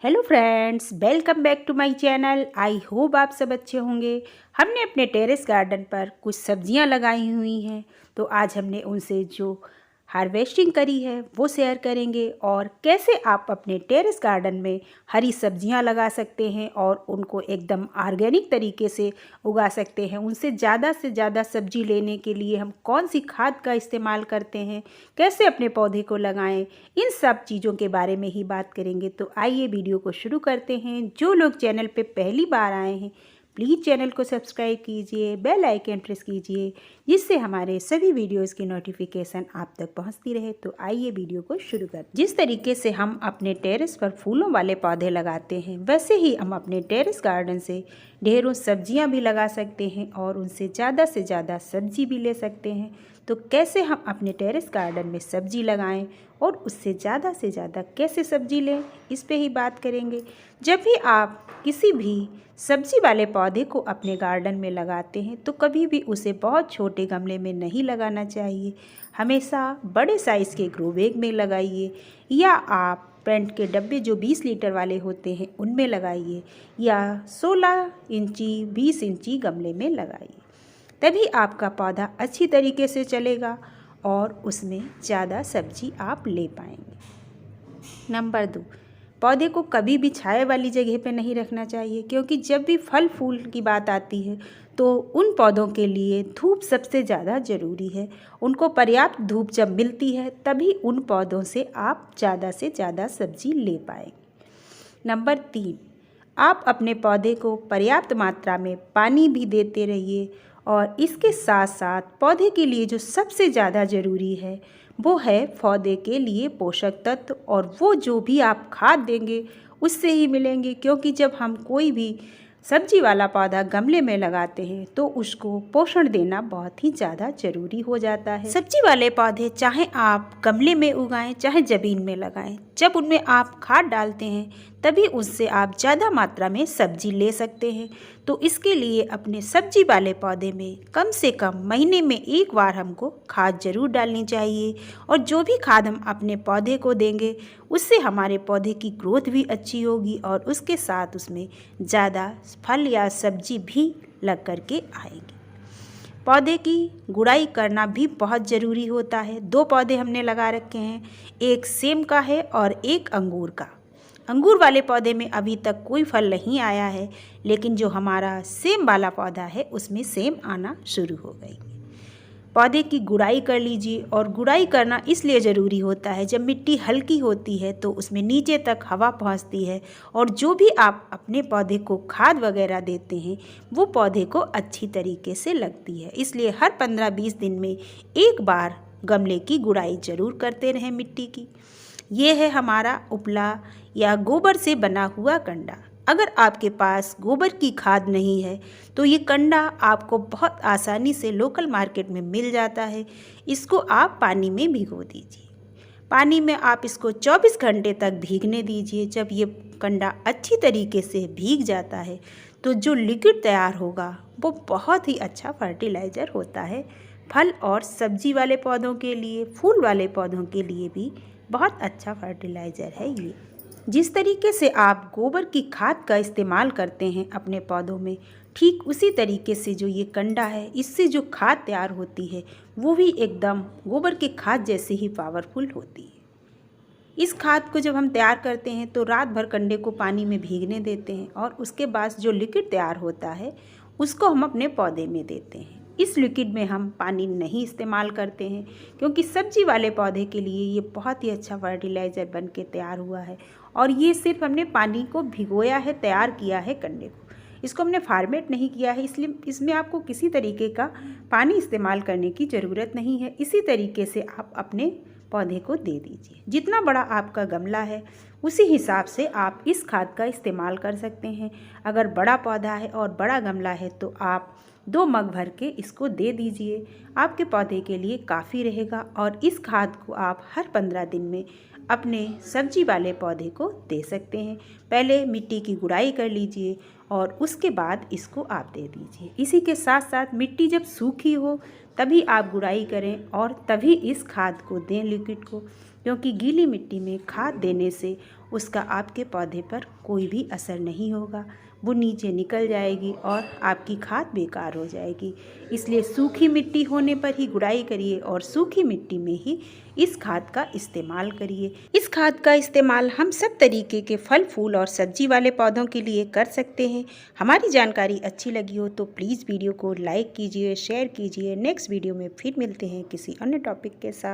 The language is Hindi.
Hello friends, welcome back to my channel. I hope आप सब अच्छे होंगे। हमने अपने टेरेस गार्डन पर कुछ सब्जियां लगाई हुई हैं, तो आज हमने उनसे जो हार्वेस्टिंग करी है वो शेयर करेंगे और कैसे आप अपने टेरेस गार्डन में हरी सब्जियां लगा सकते हैं और उनको एकदम ऑर्गेनिक तरीके से उगा सकते हैं। उनसे से ज़्यादा सब्जी लेने के लिए हम कौन सी खाद का इस्तेमाल करते हैं, कैसे अपने पौधे को लगाएं, इन सब चीज़ों के बारे में ही बात करेंगे। तो आइए वीडियो को शुरू करते हैं। जो लोग चैनल पे पहली बार आए हैं प्लीज़ चैनल को सब्सक्राइब कीजिए, बेल आइकन प्रेस कीजिए, जिससे हमारे सभी वीडियोस की नोटिफिकेशन आप तक पहुंचती रहे। तो आइए वीडियो को शुरू करते हैं। जिस तरीके से हम अपने टेरेस पर फूलों वाले पौधे लगाते हैं, वैसे ही हम अपने टेरेस गार्डन से ढेरों सब्जियां भी लगा सकते हैं और उनसे ज़्यादा सब्जी भी ले सकते हैं। तो कैसे हम अपने टेरेस गार्डन में सब्जी लगाएं और उससे ज़्यादा कैसे सब्जी लें, इस पे ही बात करेंगे। जब भी आप किसी भी सब्जी वाले पौधे को अपने गार्डन में लगाते हैं तो कभी भी उसे बहुत छोटे गमले में नहीं लगाना चाहिए, हमेशा बड़े साइज़ के ग्रो बैग में लगाइए, या आप पेंट के डब्बे जो 20 लीटर वाले होते हैं उनमें लगाइए, या 16 इंची 20 इंची गमले में लगाइए। तभी आपका पौधा अच्छी तरीके से चलेगा और उसमें ज़्यादा सब्जी आप ले पाएंगे। नंबर 2, पौधे को कभी भी छाया वाली जगह पे नहीं रखना चाहिए, क्योंकि जब भी फल फूल की बात आती है तो उन पौधों के लिए धूप सबसे ज़्यादा ज़रूरी है। उनको पर्याप्त धूप जब मिलती है तभी उन पौधों से आप ज़्यादा से ज़्यादा सब्जी ले पाएंगे। नंबर 3, आप अपने पौधे को पर्याप्त मात्रा में पानी भी देते रहिए और इसके साथ साथ पौधे के लिए जो सबसे ज़्यादा ज़रूरी है वो है पौधे के लिए पोषक तत्व, और वो जो भी आप खाद देंगे उससे ही मिलेंगे। क्योंकि जब हम कोई भी सब्जी वाला पौधा गमले में लगाते हैं तो उसको पोषण देना बहुत ही ज़्यादा ज़रूरी हो जाता है। सब्जी वाले पौधे चाहे आप गमले में उगाएं चाहे ज़मीन में लगाएं, जब उनमें आप खाद डालते हैं तभी उससे आप ज़्यादा मात्रा में सब्जी ले सकते हैं। तो इसके लिए अपने सब्जी वाले पौधे में कम से कम महीने में एक बार हमको खाद ज़रूर डालनी चाहिए, और जो भी खाद हम अपने पौधे को देंगे उससे हमारे पौधे की ग्रोथ भी अच्छी होगी और उसके साथ उसमें ज़्यादा फल या सब्जी भी लग कर के आएगी। पौधे की गुड़ाई करना भी बहुत ज़रूरी होता है। 2 पौधे हमने लगा रखे हैं, एक सेम का है और एक अंगूर का। अंगूर वाले पौधे में अभी तक कोई फल नहीं आया है, लेकिन जो हमारा सेम वाला पौधा है उसमें सेम आना शुरू हो गई। पौधे की गुड़ाई कर लीजिए, और गुड़ाई करना इसलिए ज़रूरी होता है जब मिट्टी हल्की होती है तो उसमें नीचे तक हवा पहुंचती है, और जो भी आप अपने पौधे को खाद वगैरह देते हैं वो पौधे को अच्छी तरीके से लगती है। इसलिए हर 15-20 दिन में एक बार गमले की गुड़ाई ज़रूर करते रहें मिट्टी की। ये है हमारा उपला या गोबर से बना हुआ कंडा। अगर आपके पास गोबर की खाद नहीं है तो ये कंडा आपको बहुत आसानी से लोकल मार्केट में मिल जाता है। इसको आप पानी में भिगो दीजिए। पानी में आप इसको 24 घंटे तक भीगने दीजिए। जब ये कंडा अच्छी तरीके से भीग जाता है तो जो लिक्विड तैयार होगा वो बहुत ही अच्छा फर्टिलाइज़र होता है। फल और सब्जी वाले पौधों के लिए, फूल वाले पौधों के लिए भी बहुत अच्छा फर्टिलाइज़र है ये। जिस तरीके से आप गोबर की खाद का इस्तेमाल करते हैं अपने पौधों में, ठीक उसी तरीके से जो ये कंडा है इससे जो खाद तैयार होती है वो भी एकदम गोबर की खाद जैसे ही पावरफुल होती है। इस खाद को जब हम तैयार करते हैं तो रात भर कंडे को पानी में भीगने देते हैं, और उसके बाद जो लिक्विड तैयार होता है उसको हम अपने पौधे में देते हैं। इस लिक्विड में हम पानी नहीं इस्तेमाल करते हैं, क्योंकि सब्जी वाले पौधे के लिए ये बहुत ही अच्छा फर्टिलाइज़र बन के तैयार हुआ है, और ये सिर्फ हमने पानी को भिगोया है, तैयार किया है कंडे को, इसको हमने फार्मेट नहीं किया है। इसलिए इसमें आपको किसी तरीके का पानी इस्तेमाल करने की ज़रूरत नहीं है। इसी तरीके से आप अपने पौधे को दे दीजिए। जितना बड़ा आपका गमला है उसी हिसाब से आप इस खाद का इस्तेमाल कर सकते हैं। अगर बड़ा पौधा है और बड़ा गमला है तो आप 2 मग भर के इसको दे दीजिए, आपके पौधे के लिए काफ़ी रहेगा। और इस खाद को आप हर 15 दिन में अपने सब्जी वाले पौधे को दे सकते हैं। पहले मिट्टी की गुड़ाई कर लीजिए और उसके बाद इसको आप दे दीजिए। इसी के साथ साथ मिट्टी जब सूखी हो तभी आप गुड़ाई करें और तभी इस खाद को दें, लिक्विड को, क्योंकि गीली मिट्टी में खाद देने से उसका आपके पौधे पर कोई भी असर नहीं होगा, वो नीचे निकल जाएगी और आपकी खाद बेकार हो जाएगी। इसलिए सूखी मिट्टी होने पर ही गुड़ाई करिए और सूखी मिट्टी में ही इस खाद का इस्तेमाल करिए। इस खाद का इस्तेमाल हम सब तरीके के फल फूल और सब्जी वाले पौधों के लिए कर सकते हैं। हमारी जानकारी अच्छी लगी हो तो प्लीज़ वीडियो को लाइक कीजिए, शेयर कीजिए। नेक्स्ट वीडियो में फिर मिलते हैं किसी अन्य टॉपिक के साथ।